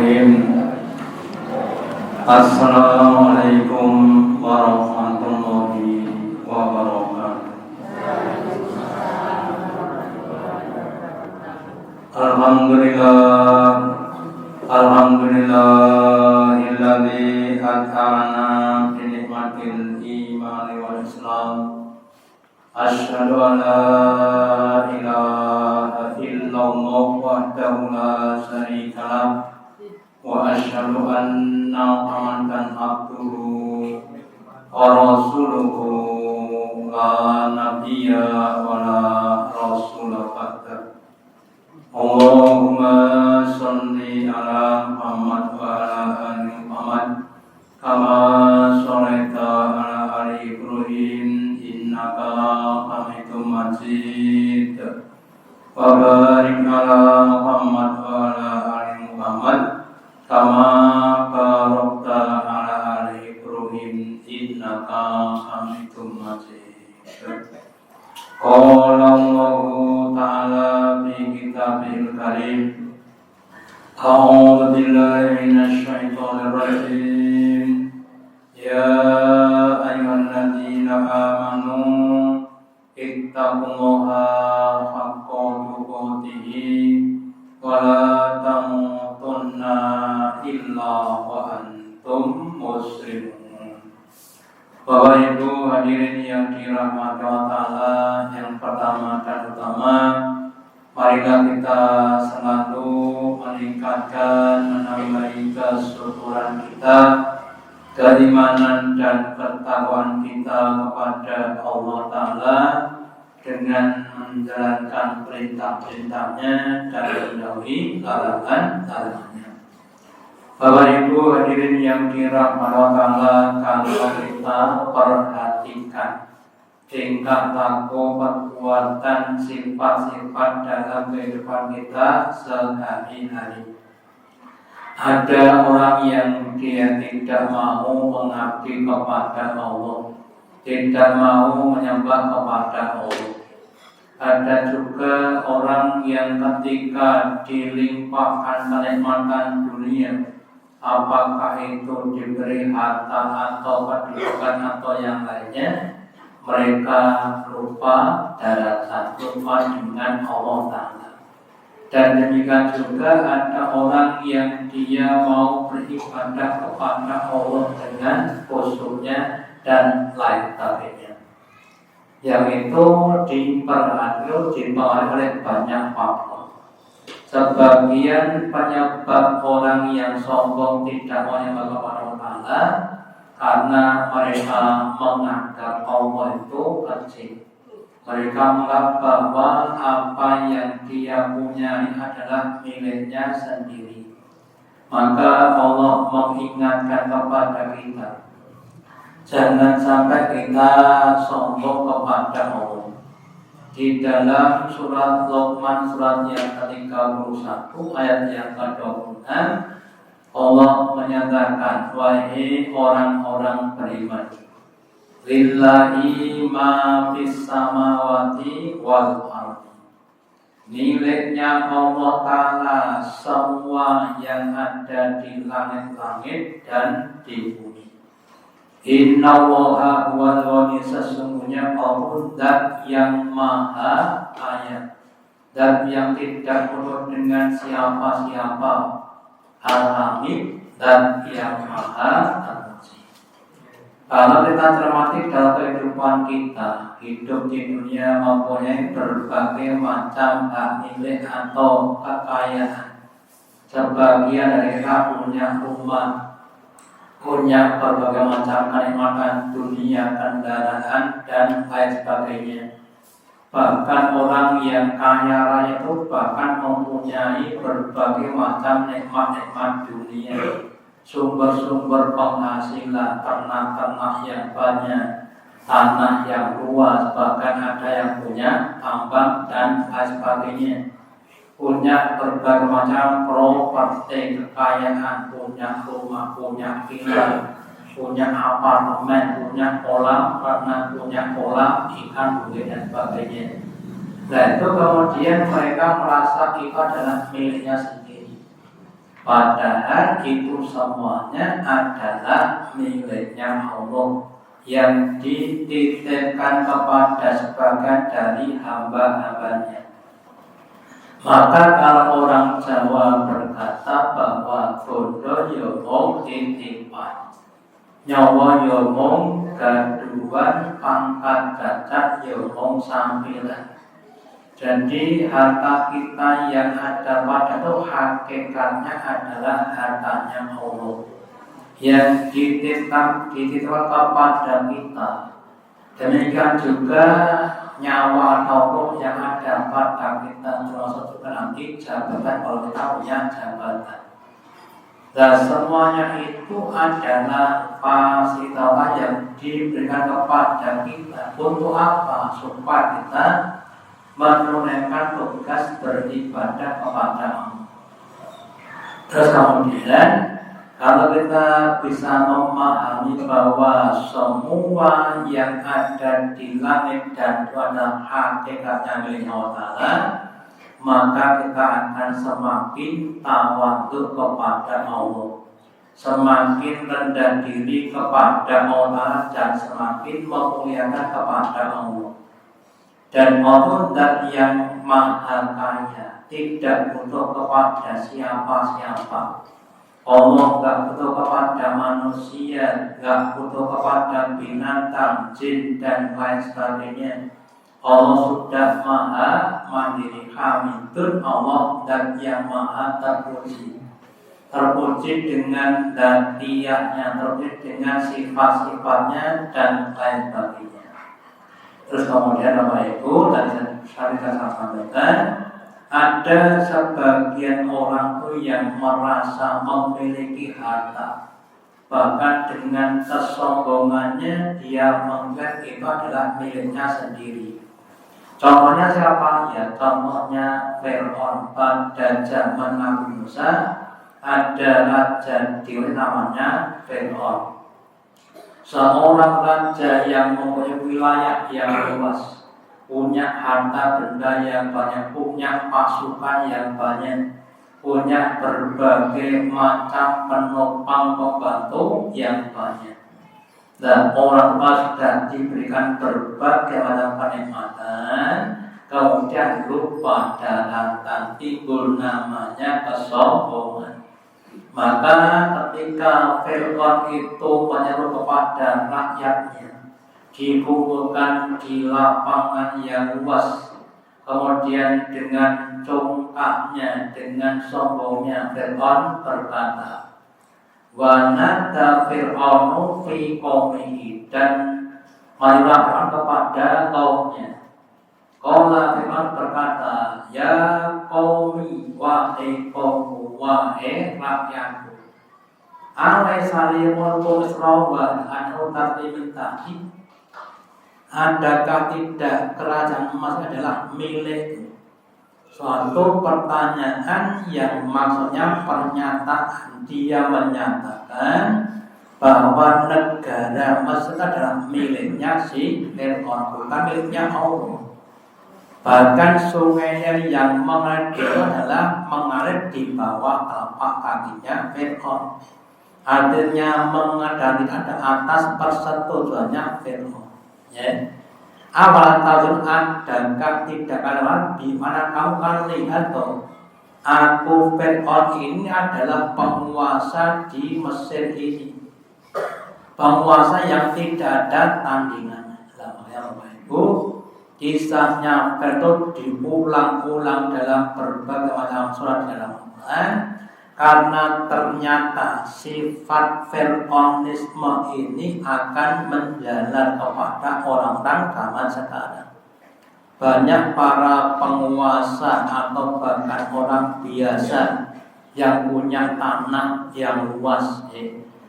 Bismillahirrahmanirrahim. Assalamualaikum warahmatullahi wabarakatuh. Alhamdulillahilladzi at'ana bi ni'matil imani wal islam. Asyhadu an la ilaha illallah wahdahu la syarika lah wa asyhadu anna Muhammadan abduhu wa rasuluhu la nabiyya wa la rasula ba'da. Allahumma shalli ala Muhammad wa ala ali Muhammad kama shallaita ala ali Ibrahim innaka Hamidum Majid. Wa barik ala Muhammad wa ala ali Muhammad kama barakta ala ali Ibrahim innaka Hamidum Majid. Qala Allahu ta'ala fi kitabil karim. A'udzu billahi minasy syaithanir rajim. Ya ayyuhalladzina amanu ittaqullaha haqqa tuqatih wa la tamutunna illa wa antum muslimun. Bapak Ibu hadirin yang dirahmati Allah Ta'ala, yang pertama dan utama, marilah kita selalu meningkatkan, menambahi kesyukuran kita, keimanan dan ketakwaan kita kepada Allah Ta'ala dengan menjalankan perintah-perintahnya dan menjauhi larangan-larangannya. Bapak Ibu hadirin yang dirahmati Allah Ta'ala, kalau kita perhatikan tingkah laku, perbuatan, sifat-sifat dalam kehidupan kita sehari-hari. Ada orang yang dia tidak mau mengabdi kepada Allah, tidak mau menyembah kepada Allah. Ada juga orang yang ketika dilimpahkan kenikmatan dunia, apakah itu diberi harta atau kedudukan atau yang lainnya, mereka lupa daratan, lupa dengan Allah Ta'ala. Dan demikian juga ada orang yang dia mau beribadah kepada Allah dengan khusyuknya dan lain sebagainya, yang itu dipengaruhi oleh banyak faktor. Sebagian penyebab orang yang sombong tidak mau menyembah kepada Allah Ta'ala karena mereka menganggap Allah itu kecil. Mereka menganggap bahwa apa yang dia punya adalah miliknya sendiri. Maka Allah mengingatkan kepada kita, jangan sampai kita sombong kepada Allah. Di dalam surat Luqman surat yang ke-31 ayat yang ke-26, Allah menyatakan, wahai orang-orang beriman, lillahi ma fis samawati wal ardi. Miliknya Allah Ta'ala semua yang ada di langit-langit dan di bumi. Inna Allaha huwal ghani, sesungguhnya Allah zat yang maha kaya, zat yang tidak menurut dengan siapa-siapa, al-hamid, zat yang maha terpuji. Kalau kita cermati dalam kehidupan kita, hidup di dunia mempunyai berbagai macam hak milik atau kekayaan. Sebagian dari kita punya rumah, punya berbagai macam kenikmatan dunia, kendaraan dan lain sebagainya. Bahkan orang yang kaya raya itu bahkan mempunyai berbagai macam nikmat-nikmat dunia, sumber-sumber penghasilan, ternak-ternak yang banyak, tanah yang luas, bahkan ada yang punya tambang dan lain sebagainya. Punya berbagai macam properti, kekayaan, punya rumah, punya villa, punya apartemen, punya kolam renang, punya kolam ikan, dan sebagainya. Nah itu kemudian mereka merasa itu adalah miliknya sendiri. Padahal itu semuanya adalah miliknya Allah yang dititipkan kepada sebagian dari hamba-hambanya. Maka kalau orang Jawa berkata bahwa bondo yomong titipan, nyawa yomong gaduan, pangkat gajah yomong sampilan. Jadi harta kita yang ada pada itu hakikatnya adalah hartanya Allah yang dititipkan kepada kita. Demikian juga nyawa atau roh yang ada pada kita, termasuk juga nanti jabatan kalau kita punya jabatan. Dan semuanya itu adalah fasilitas yang diberikan kepada kita. Untuk apa? Supaya kita menunaikan tugas beribadah kepada Allah. Terus kemudian kalau kita bisa memahami bahwa semua yang ada di langit dan bumi adalah hakikatnya milik Allah Ta'ala, maka kita akan semakin tawadhu kepada Allah, semakin rendah diri kepada Allah dan semakin memuliakan kepada Allah. Dan Allah zat yang maha kaya, tidak butuh kepada siapa-siapa. Allah gak butuh kepada manusia, gak butuh kepada binatang, jin dan lain sebagainya. Allah sudah maha mandiri, hamidun, Allah dan yang maha terpuji. Terpuji dengan dzatiyahnya, terpuji dengan sifat-sifatnya dan lain sebagainya. Terus kemudian Bapak Ibu, tadi saya sampaikan, ada sebagian orang itu yang merasa memiliki harta, bahkan dengan kesombongannya dia menganggap itu adalah miliknya sendiri. Contohnya siapa? Ya contohnya Fir'aun. Pada zaman Nabi Musa ada raja Diri namanya Fir'aun, seorang raja yang mempunyai wilayah yang luas, punya harta benda yang banyak, punya pasukan yang banyak, punya berbagai macam penopang pembantu yang banyak. Dan orang sudah diberikan berbagai macam kenikmatan, kemudian lupa dan timbul namanya kesombongan. Maka ketika Fir'aun itu menyeru kepada rakyatnya, dikumpulkan di lapangan yang luas, kemudian dengan congkaknya, dengan sombongnya Fir'aun berkata, wa nada Fir'aunu fi qaumihi, dan marilah Fir'aun kepada kaumnya. Qala Fir'aun berkata, ya qaumi, wahai kaumku, wahai rakyatku, alaisa li mulku Misra wa anhu tartimin tadi, adakah tidak kerajaan emas adalah milikku? Suatu pertanyaan yang maksudnya pernyataan. Dia menyatakan bahwa negara Mesir adalah miliknya si Fir'aun, bukan miliknya Allah. Bahkan sungainya yang mengalir itu adalah mengalir di bawah telapak kakinya Fir'aun. Artinya mengalir ada atas persetujuannya Fir'aun. Ya. Awal tahun adakah tidak ada di mana kamu kan lihat tuh, aku Fir'aun ini adalah penguasa di Mesir ini, penguasa yang tidak ada tandingannya. Makanya Bapak Ibu, kisahnya Fir'aun diulang-ulang dalam berbagai macam surat dalam Al-Quran, karena ternyata sifat Fir'aunisme ini akan menjalar kepada orang-orang zaman sekarang. Banyak para penguasa atau bahkan orang biasa yang punya tanah yang luas,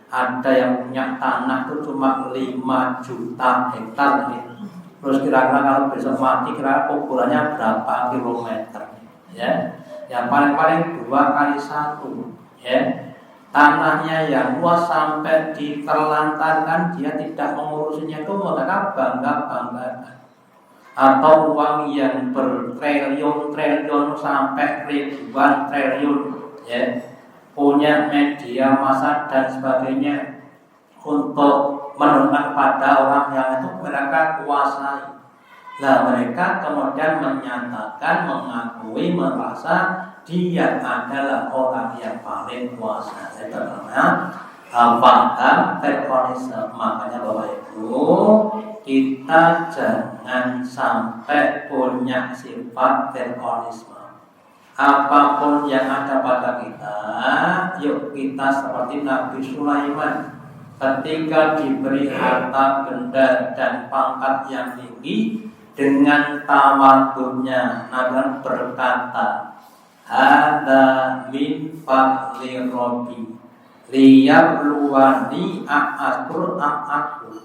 ada yang punya tanah itu cuma 5 juta hektar, terus kira-kira kalau besok mati kira-kira ukurannya berapa kilometer, ya? Yang paling-paling 2 kali 1, ya. Tanahnya yang luas sampai diterlantarkan, dia tidak mengurusinya, itu mereka bangga-banggakan. Atau uang yang bertriliun-triliun sampai ribuan triliun, ya. punya media massa dan sebagainya untuk menunjukkan pada orang yang itu mereka kuasai. Nah, mereka kemudian menyatakan, mengakui, merasa dia adalah orang yang paling kuasa. Itu namanya paham terorisme. Makanya Bapak Ibu, kita jangan sampai punya sifat terorisme. Apapun yang ada pada kita, yuk kita seperti Nabi Sulaiman. Ketika diberi harta, benda, dan pangkat yang tinggi, dengan tawadhunya Nabi berkata, "Hadza min fadli Rabbi liyabluwani a'askur a'akur."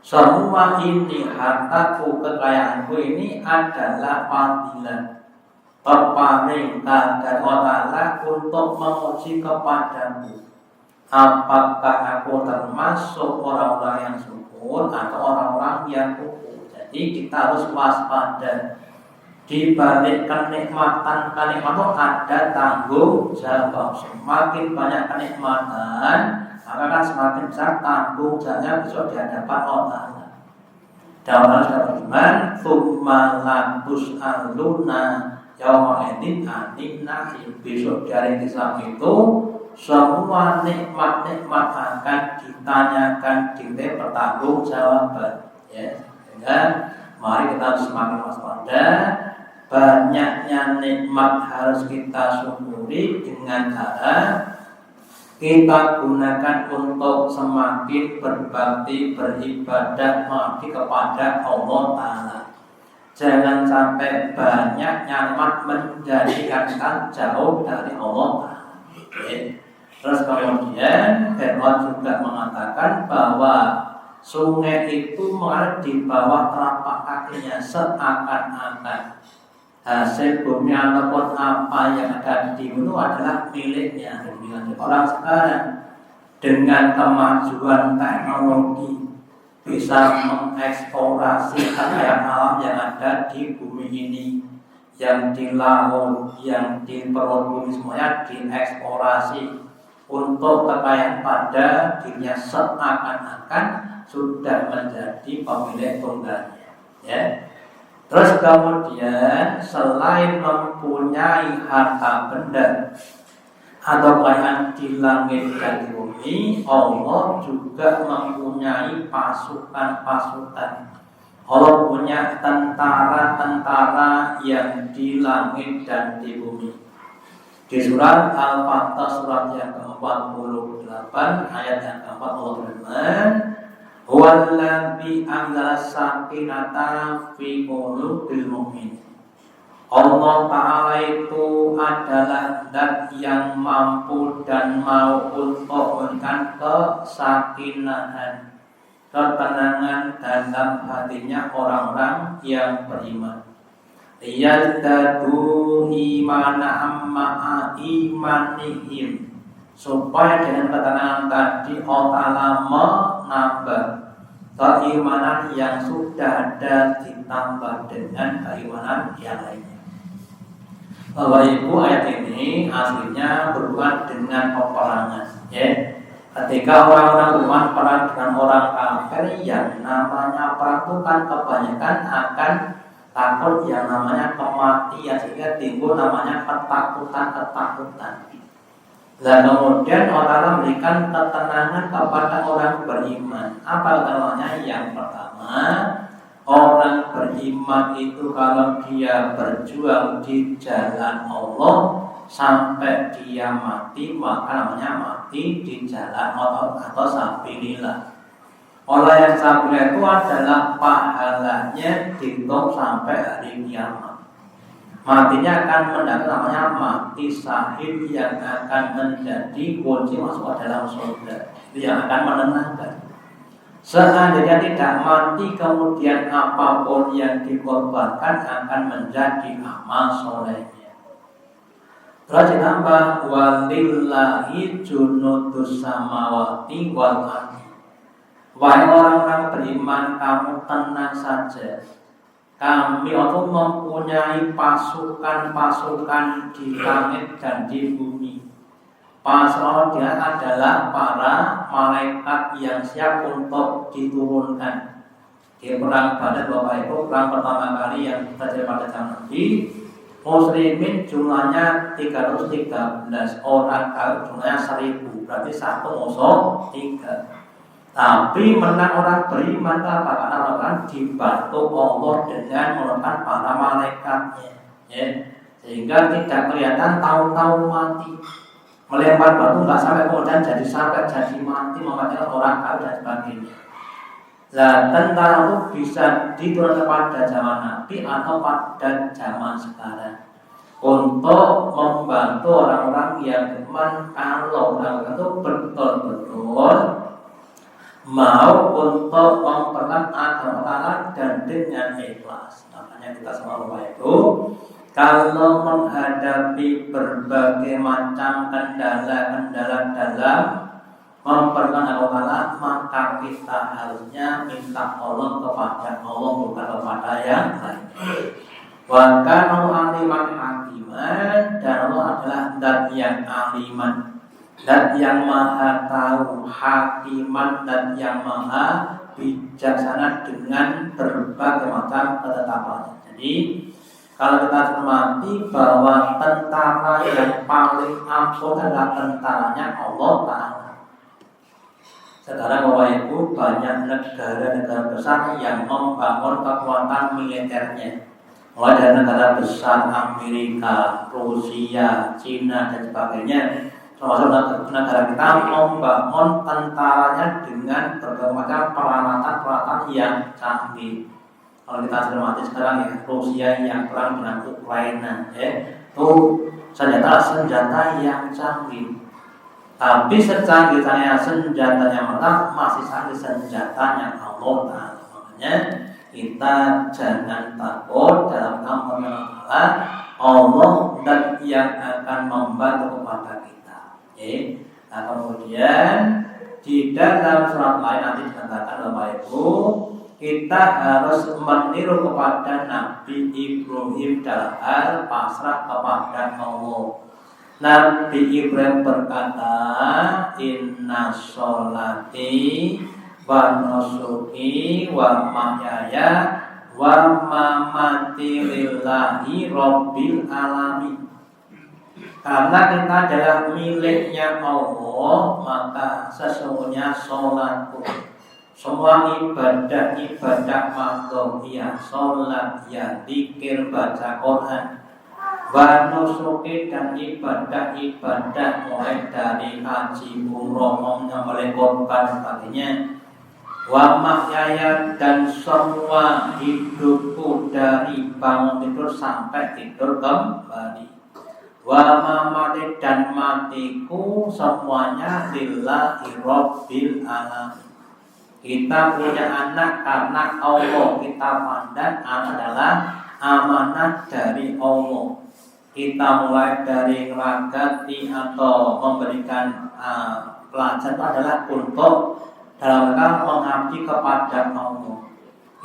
Semua ini hartaku, kekayaanku ini adalah fadilah pemerintah dan Allah untuk menguji kepadamu, apakah aku termasuk orang-orang yang syukur atau orang-orang yang kufur. Jadi kita harus waspada. Di balik kenikmatan itu ada tanggung jawab. Semakin banyak kenikmatan, maka kan semakin besar tanggung jawabnya besok di hadapan Allah. Dan Allah sudah berfirman, "Tsumma la tus'aluna yauma idzin 'anil na'im." Besok di hari Islam itu semua nikmat-nikmat akan ditanyakan, dipertanggungjawaban. Ya. Dan mari kita semakin waspada. Banyaknya nikmat harus kita syukuri dengan cara kita gunakan untuk semakin berbakti, beribadah, mengabdi kepada Allah Ta'ala. Jangan sampai banyaknya nikmat menjadikan kita jauh dari Allah Ta'ala. Terus kemudian Firman juga mengatakan bahwa sungai itu mengalir di bawah telapak kakinya, seakan-akan hasil bumi ataupun apa yang ada di gunung adalah miliknya. Orang sekarang dengan kemajuan teknologi bisa mengeksplorasi kekayaan alam yang ada di bumi ini, yang di laut, yang di perut bumi, semuanya dieksplorasi untuk kekayaan pada dirinya, seakan-akan sudah menjadi pemilik tunggalnya. Ya. Terus kemudian selain mempunyai harta benda atau kekayaan di langit dan di bumi, Allah juga mempunyai pasukan-pasukan. Allah punya tentara-tentara yang di langit dan di bumi. Di surat Al-Fatah surat yang ke-48 ayat yang ke-4 Allah berfirman, "Huwallazi anzala sakinata fi qulubil mu'minin." Allah Ta'ala itu adalah zat yang mampu dan mau untuk memberikan kesakinahan, ketenangan dalam hatinya orang-orang yang beriman. Yazdadu imana ma'a imanihim, supaya dengan ketenangan tadi Allah menambah keimanan yang sudah ada ditambah dengan keimanan yang lainnya. Bapak Ibu, ayat ini aslinya berhubungan dengan peperangan. Ya. Ketika orang-orang berhubungan perang dengan orang kafir, yang namanya perang itu kan kebanyakan akan takut yang namanya kematian, sehingga timbul namanya ketakutan. Dan kemudian Allah memberikan ketenangan kepada orang beriman. Apa ketenangannya? Yang pertama, orang beriman itu kalau dia berjuang di jalan Allah sampai dia mati, maka namanya mati di jalan Allah atau sabilillah. Orang yang sabar itu adalah pahalanya dihitung sampai hari kiamat. Matinya akan mendapat namanya mati syahid, yang akan menjadi kunci masuk ke dalam surga. Itu yang akan menenangkan. Seandainya tidak mati, kemudian apapun yang dikorbankan akan menjadi amal solehnya. Terus ditambah walillahi junudus samawati wal ardi. Wahai orang-orang beriman, kamu tenang saja. Kami itu mempunyai pasukan-pasukan di langit dan di bumi. Para dia adalah para malaikat yang siap untuk diturunkan di perang Badar. Bapak Ibu, perang pertama kali yang terjadi pada zaman Nabi, muslimin jumlahnya 313 orang, kalau jumlahnya 1000, berarti satu musuh 3. Tapi menang orang beriman karena orang dibantu Allah dengan menurunkan para malaikatnya, ya. Sehingga tidak kelihatan tahu-tahu mati. Melempar batu nggak sampai kemudian sampai jadi mati, mematikan orang kafir dan sebagainya. Nah, tentara itu bisa diturunkan pada zaman Nabi atau pada zaman sekarang untuk membantu orang-orang yang beriman, kalau orang itu betul-betul mau untuk mempertahankan agama dan dengan ikhlas. Makanya kita semua Bapak Ibu, kalau menghadapi berbagai macam kendala-kendala dalam mempertahankan agama, maka kita harusnya minta tolong kepada Allah, bukan kepada yang lain. Wa kana aliman hakiman, dan Allah adalah zat yang aliman, zat yang maha tahu, hakiman, dan yang maha bijaksana dengan berbagai macam ketetapannya. Jadi kalau kita cermati bahwa tentara yang paling ampuh adalah tentaranya Allah Ta'ala. Sekarang Bapak Ibu, banyak negara-negara besar yang membangun kekuatan militernya. Mulai dari negara besar Amerika, Rusia, Cina, dan sebagainya. Termasuk negara kita membangun tentaranya dengan berbagai macam peralatan-peralatan yang canggih. Kalau kita cermati sekarang ya, Rusia yang perang dengan Ukraina, itu senjata yang canggih. Tapi secanggih-canggihnya senjatanya mereka masih canggih senjatanya Allah Ta'ala. Makanya kita jangan takut dalam nama Allah dan yang akan membantu kepada kita. Nah kemudian di dalam surat lain nanti dikatakan Bapak Ibu, kita harus meniru kepada Nabi Ibrahim dalam hal pasrah kepada Allah. Nabi Ibrahim berkata, inna sholati wa nusuki wa mahyaya wa mamati lillahi rabbil alamin. Karena kita adalah miliknya Allah, maka sesungguhnya sholatku, semua ibadah makhluk, ya sholat, ya zikir, baca Quran, wa nusuki, dan ibadah mulai dari haji, umroh, menyembelih korban, sebagainya, wa mahyaya, dan semua hidupku dari bangun tidur sampai tidur kembali, wa mamati, dan matiku semuanya lillahi rabbil alamin. Kita punya anak karena Allah, kita pandang anak adalah amanah dari Allah. Kita mulai dari ngelagati atau memberikan pelajaran itu adalah untuk dalam rangka mengabdi kepada Allah.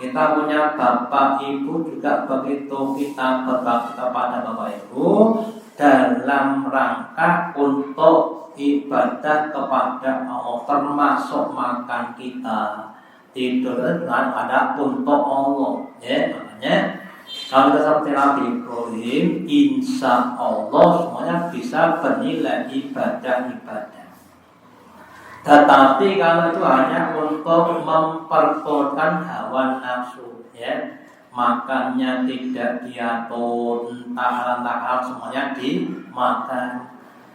Kita punya bapak ibu juga begitu, kita berbakti kepada bapak ibu dalam rangka untuk ibadah kepada Allah, termasuk makan kita, tidur dan ada untuk Allah. Ya, makanya kalau kita seperti Nabi Ibrahim, insya Allah semuanya bisa bernilai ibadah. Tetapi kalau itu hanya untuk memperturutkan hawa nafsu, ya, makannya tidak diatur, entah semuanya dimakan.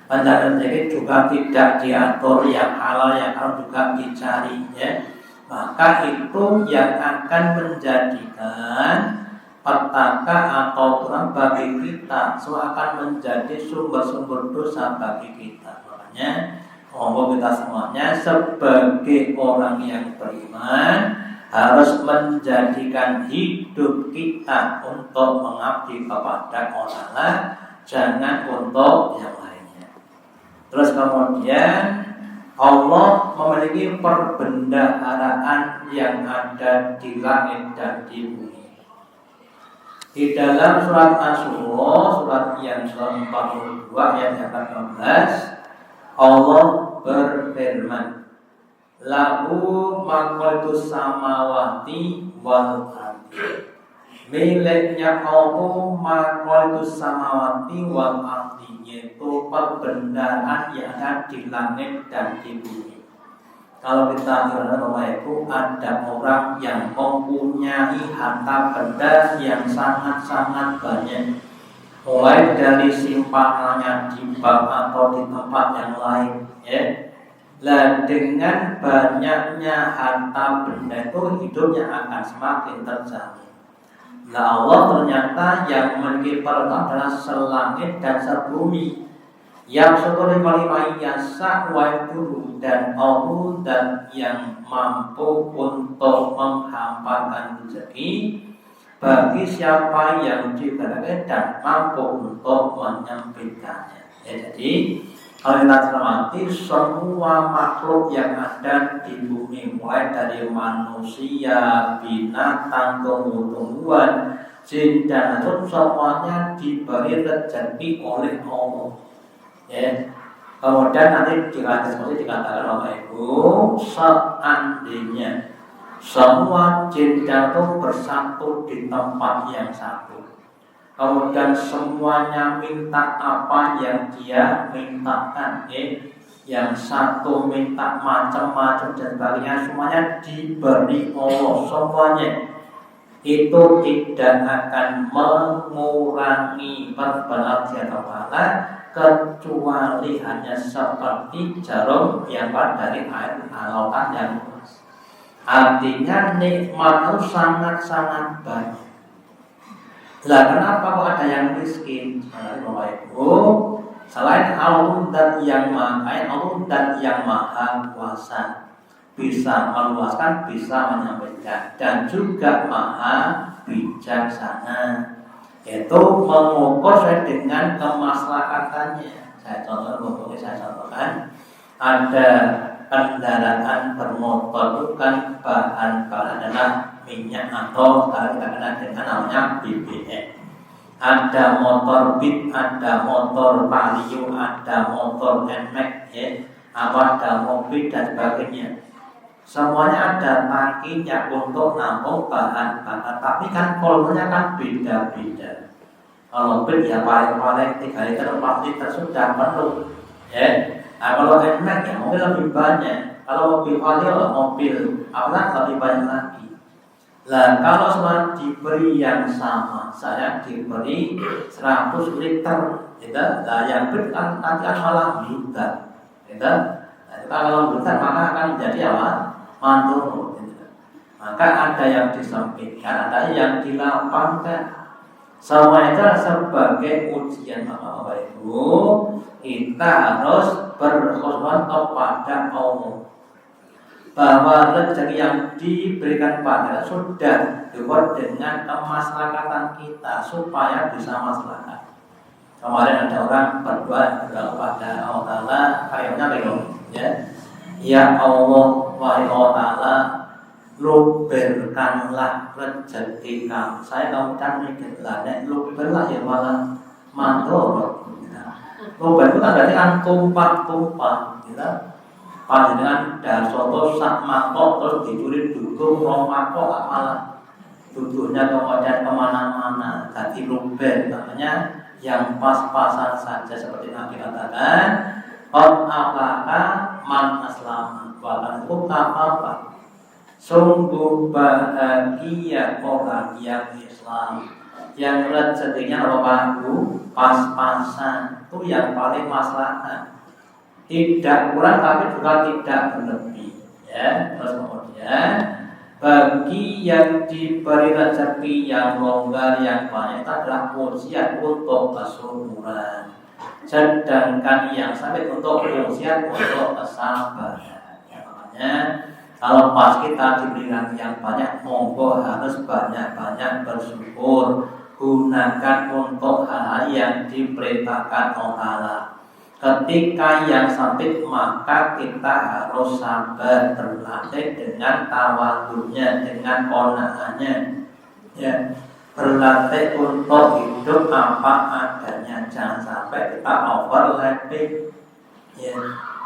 Pencarian rezeki juga tidak diatur, yang halal yang haram juga dicari, ya. Maka itu yang akan menjadikan petaka atau kurang bagi kita, akan menjadi sumber-sumber dosa bagi kita. Makanya kita semuanya sebagai orang yang beriman harus menjadikan hidup kita untuk mengabdi kepada Allah, jangan untuk yang lainnya. Terus kemudian Allah memiliki perbendaharaan yang ada di langit dan di bumi. Di dalam surat Asy-Syura, surat yang ke-42 ayat 18, Allah berfirman, lahu maqaltus samawati wal ardi. Miliknya Allah maqaltus samawati wal ardi, yaitu perbendaharaan yang ada di langit dan di bumi. Kalau kita lihat Bapak Ibu, ada orang yang mempunyai harta benda yang sangat-sangat banyak, mulai dari simpanannya di bank atau di tempat yang lain, ya. Lah dengan banyaknya harta benda itu hidupnya akan semakin terjamin. Lah Allah ternyata yang memiliki perintah adalah selangit dan sebumi, yang seluruh kalimah yasa wa itu dan Allah dan yang mampu untuk menghampakan rezeki bagi siapa yang diberikan dan mampu untuk menyempitkannya. Ya, jadi kalau kita cermati, semua makhluk yang ada di bumi, mulai dari manusia, binatang, tumbuh-tumbuhan, jin dan itu semuanya diberi rezeki oleh Allah. Ya. Kemudian nanti dikatakan oleh Ibu, seandainya semua jin dan itu bersatu di tempat yang satu, kemudian semuanya minta apa yang dia mintakan, yang satu minta macam-macam dan sebagainya, semuanya diberi Allah semuanya, itu tidak akan mengurangi perbuatan dia kepada, kecuali hanya seperti jarum yang dari air lautan yang luas. Artinya nikmat itu sangat-sangat banyak. Lah kenapa kok ada yang miskin? Bapak Ibu, selain Allah dan yang maha kuasa, bisa meluaskan, bisa menyampaikan, dan juga maha bijaksana, yaitu mengukur sesuai dengan kemaslahatannya. Saya contohkan, ada kendaraan bermotor, bukan bahan adalah minyak atau kita kenal dengan namanya BBM. Ada motor Beat, ada motor Vario, ada motor NMAX, ada mobil dan sebagainya. Semuanya ada tangkinya untuk nampung bahan bakar, tapi kan volumenya kan beda-beda. Kalau Beat ya paling 3 liter 4 liter sudah penuh, ya. Nah, kalau NMAX ya mobil lebih banyak. Kalau mobil Vario mobil lebih banyak lagi. Lah kalau semua diberi yang sama, saya diberi 100 liter, gitu. Lah yang Beat kan nanti malah liter, gitu. Nah, kalau liter maka akan menjadi apa? Mantul, gitu. Maka ada yang disempitkan, ada yang dilapangkan. Semua itu sebagai ujian Bapak Ibu. Kita harus berkhusnuzon kepada Allah, bahwa rezeki yang diberikan pada sudah dibuat dengan kemaslahatan kita supaya bisa maslahat. Kemarin ada orang berdoa kepada Allah Ta'ala, kayaknya begini, ya Allah, wahai Allah Ta'ala, luberkanlah rezeki kami. Saya kemudian mikirlah, luberlah ya malah mantul. Luber itu kan berarti kan tumpah-tumpah, gitu. Panjenengan dan soto sak mangkok terus dicuri duduk rong mangkok malah duduknya kemudian kemana-mana, jadi luber, namanya yang pas-pasan saja seperti Nabi katakan, qad aflaha man aslama, bahkan itu apa-apa. Sungguh bahagia orang yang Islam, yang rezekinya Bapak pas-pasan, itu yang paling maslahat. Tidak kurang tapi juga tidak berlebih, ya. Terus kemudian bagi yang diberi rezeki yang longgar yang banyak itu adalah ujian untuk kesuburan, sedangkan yang sakit untuk ujian untuk kesabaran. Ya, makanya kalau pas kita diberikan yang banyak, monggo harus banyak-banyak bersyukur, gunakan untuk hal-hal yang diperintahkan Allah. Ketika yang sakit maka kita harus sabar, berlatih dengan tawadhunya, dengan qanaahnya, ya. Berlatih untuk hidup apa adanya, jangan sampai kita overlapping. Ya,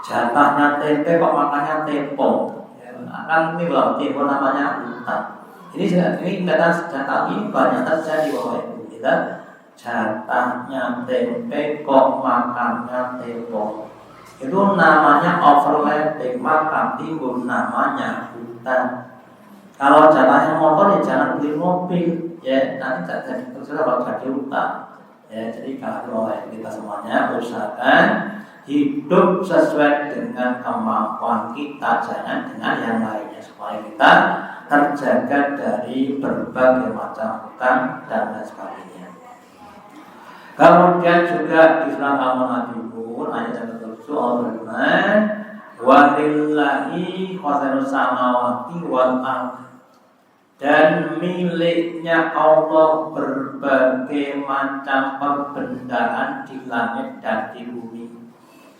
jatahnya tempe kok makannya tepung. Ya, kan ini loh tepung namanya utang. Ini kelihatan jatah ini banyak terjadi Bapak Ibu. Kita jatahnya tempe kok makannya tepung. Itu namanya overlapping, maka timbul namanya utang. Kalau jatahnya motor ya jangan beli mobil, ya nanti jadi terserah kalau jadi utang. Ya, jadi kalau kita semuanya usahakan hidup sesuai dengan kemampuan kita, jangan dengan yang lainnya, supaya kita terjaga dari berbagai macam hutang dan lain sebagainya. Kemudian juga di surat Al-Munafiqun ayat yang ke-7 Allah berfirman, "Walillahi khazainus samawati wal ardh." Dan miliknya Allah berbagai macam perbendaan di langit dan di bumi.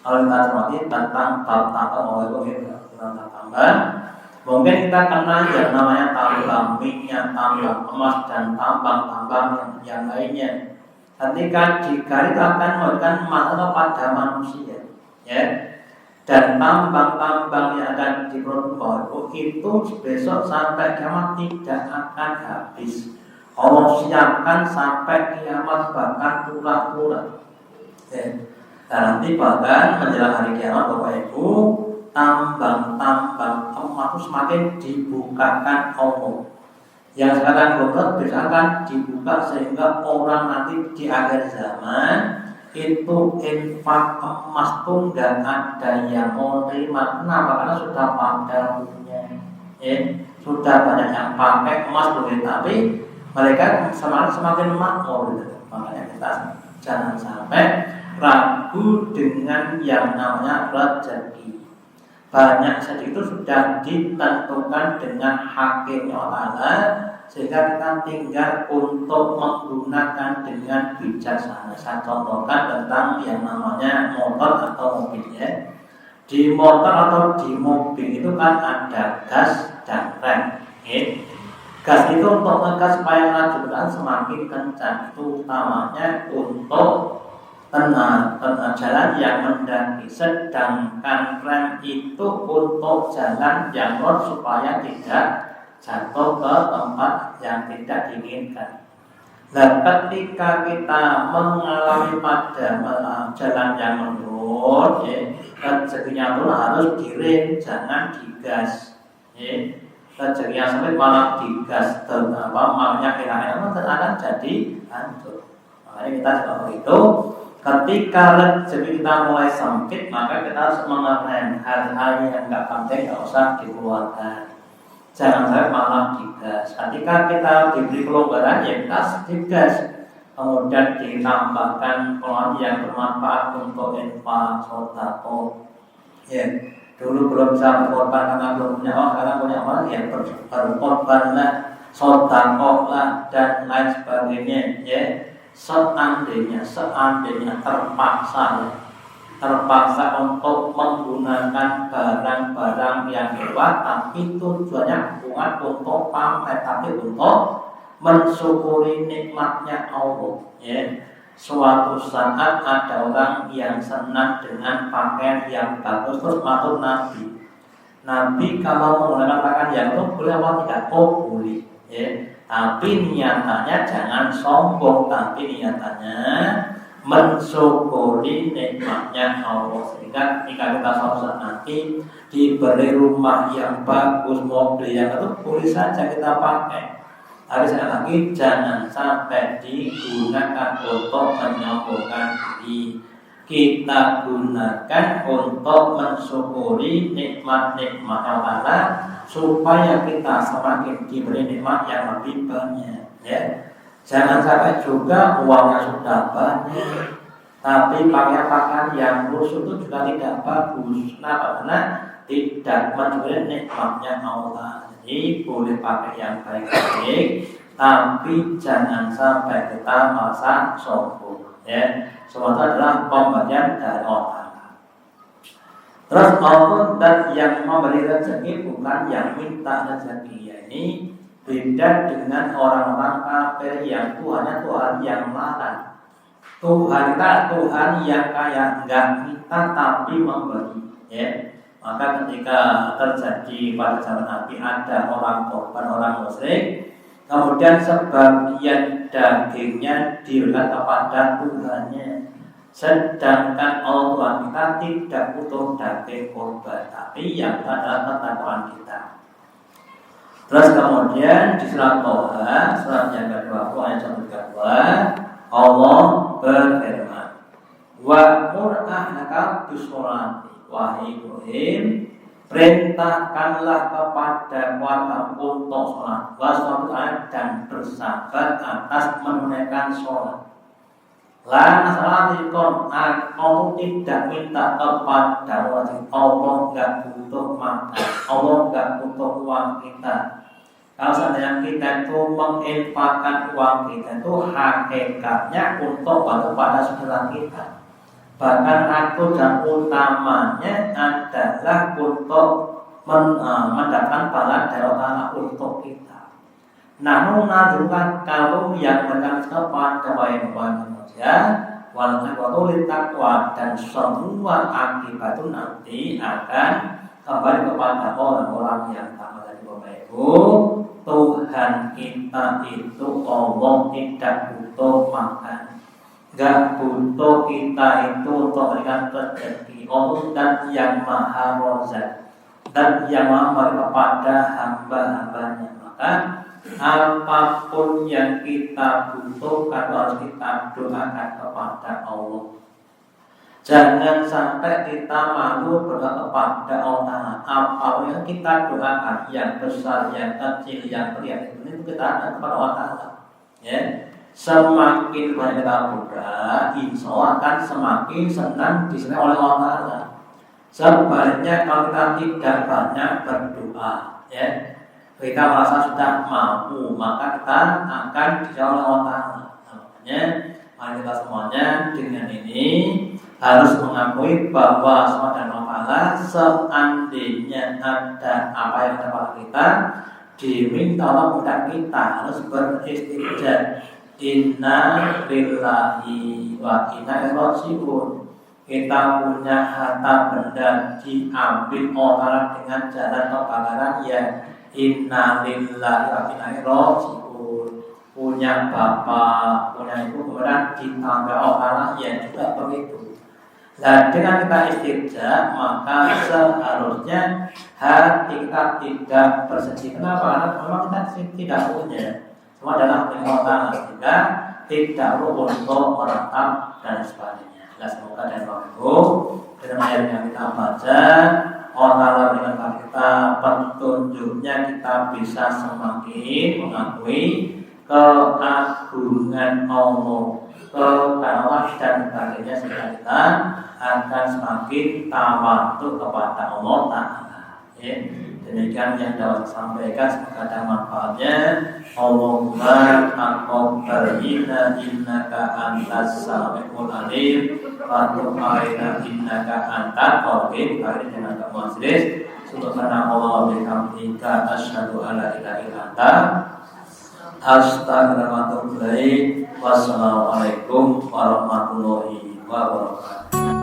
Kalau kita cermati tentang tambang, mungkin kita kenal yang namanya tambang minyak, tambang emas, dan tambang-tambang yang lainnya. Ketika digariskan memberikan masalah pada manusia, ya. Dan tambang-tambang yang ada di Probolinggo itu besok sampai kiamat tidak akan habis. Allah siapkan sampai kiamat bahkan tulah-tulah. Dan nanti bahkan menjelang hari kiamat Bapak Ibu, tambang-tambang emas itu semakin dibukakan Allah. Yang sekarang belum bisa akan dibuka sehingga orang nanti di akhir zaman itu infak emas pun nggak ada yang mau terima. Kenapa? Karena sudah pada punya, sudah banyak yang pakai emas begitu, tapi mereka semakin makmur gitu. Makanya kita jangan sampai ragu dengan yang namanya rezeki. Banyak sedikit itu sudah ditentukan dengan hakimnya Allah, sehingga kita tinggal untuk menggunakan dengan bijaksana. Saya contohkan tentang yang namanya motor atau mobil, ya. Di motor atau di mobil itu kan ada gas dan rem. Gas itu untuk ngegas supaya lajukan semakin kencang. Itu utamanya untuk tenaga jalan yang mendaki, sedangkan rem itu untuk jalan yang lurus supaya tidak jatuh ke tempat yang tidak diinginkan. Nah, ketika kita mengalami pada jalan yang lurus, rezekinya itu harus direm, jangan digas. Rezekinya sampai malah digas, makanya kira-kira akan jadi hancur. Makanya kita seperti itu. Ketika rezeki kita mulai sempit, maka kita harus mengerem hal-hal yang nggak penting, nggak usah dikeluarkan. Jangan sampai malah digas. Ketika kita diberi kelonggaran, ya kita digas. Kemudian ditambahkan pengeluaran yang bermanfaat untuk infak, sedekah. Ya, dulu belum bisa berkorban karena belum punya uang, sekarang punya uang, ya berkorbanlah, sedekah lah, dan lain sebagainya. Ya. Seandainya terpaksa untuk menggunakan barang-barang yang mewah, tapi tujuannya bukan untuk pamer, tapi untuk mensyukuri nikmatnya Allah. Ya. Suatu saat ada orang yang senang dengan pakaian yang bagus, terus matur Nabi kalau menggunakan pakaian yang itu boleh apa tidak? Oh boleh. Ya. Tapi niatannya jangan sombong, tapi niatannya mensyukuri nikmatnya Allah. Sehingga ketika kita suatu saat nanti diberi rumah yang bagus, mobil yang itu, boleh saja kita pakai. Tapi sekali lagi jangan sampai digunakan untuk menyombongkan diri. Kita gunakan untuk mensyukuri nikmat-nikmat Allah, supaya kita semakin diberi nikmat yang lebih banyak. Ya. Jangan sampai juga uangnya sudah banyak, tapi pakaian yang lusuh itu juga tidak bagus. Kenapa? Karena tidak mensyukuri nikmatnya Allah. Jadi boleh pakai yang baik-baik, tapi jangan sampai kita merasa sombong. Ya. Semua itu adalah pemberian dari Allah. Terus maupun dan yang memberi rezeki bukan yang minta rezeki. Ini beda dengan orang-orang kafir yang Tuhannya Tuhan yang larang. Tuhan kita Tuhan yang kaya, enggak minta tapi memberi, ya. Maka ketika terjadi pada zaman Nabi ada orang korban, orang musyrik, kemudian sebagian dagingnya diberikan kepada Tuhannya, sedangkan Allah Tuhan kita tidak butuh daging korban, tapi yang adalah ketakwaan kita. Terus kemudian di surat Toha, surat yang ke-20 ayat 132, Allah berfirman, wa mur'ahnaka bisolati, wahai Ibrahim, perintahkanlah kepada keluarga untuk sholat, wassalat dan bersabar atas menunaikan sholat. La nasalatikon, aku tidak minta kepada Allah, enggak butuh makan, Allah enggak butuh uang kita. Kalau seandainya kita itu menginfakkan uang kita itu hakikatnya untuk pada saudara kita. Bahkan aku dan utamanya adalah untuk mendapatkan pahala dari Allah untuk kita. Namun nazarkan kalau yang berkata kepada manusia, walaupun litakwa dan semua akibat itu nanti akan kembali kepada orang-orang yang taat dari itu. Tuhan kita itu Allah tidak butuh makan, gak butuh kita itu untuk memberikan rezeki. Allah dan yang maha rozak dan yang maha kepada hamba-hambanya. Maka apapun yang kita butuhkan harus kita doakan kepada Allah. Jangan sampai kita malu berdoa kepada Allah. Apa yang kita doakan, yang besar, yang kecil, yang kecil, itu kita ada kepada Allah. Ya, semakin banyak kita berdoa, insya Allah akan semakin senang disenangi oleh Allah. Sebaliknya kalau kita tidak banyak berdoa, ya, kita merasa sudah mampu, maka kita akan dijauh oleh Allah. Makanya, mari kita semuanya dengan ini harus mengakui bahwa semua dan Allah seandainya ada apa yang dapat kita diminta Allah mudah kita harus beristighfar. Inna lillahi wa inna ilaihi raji'un. Kita punya harta benda diambil orang dengan jalan kebakaran, ya inna lillahi wa inna ilaihi raji'un. Punya bapak, punya ibu, kemudian ditangga orang yang juga begitu. Dan dengan kita istirja, maka seharusnya hati kita tidak bersedih. Kenapa? Karena memang kita tidak punya. Semua adalah permohonan, sehingga tidak perlu untuk meratap dan sebagainya. Nah, semoga dan waktu dengan ayat yang kita baca, Allah dengan kita petunjuknya kita bisa semakin mengakui keagungan Allah, kekawan dan sebagainya, sehingga kita akan semakin tawadhu kepada Allah Ta'ala. Ya, demikian yang dapat sampaikan, semoga ada manfaatnya. Allahumma taqabbal minna innaka antas samiul alim wa tub 'alaina innaka antat tawwabur rahim. Dengan majlis subhanallah wa bihamdika asyhadu an la ilaha illa anta astaghfiruka wa atubu ilaik. Wassalamualaikum warahmatullahi wabarakatuh.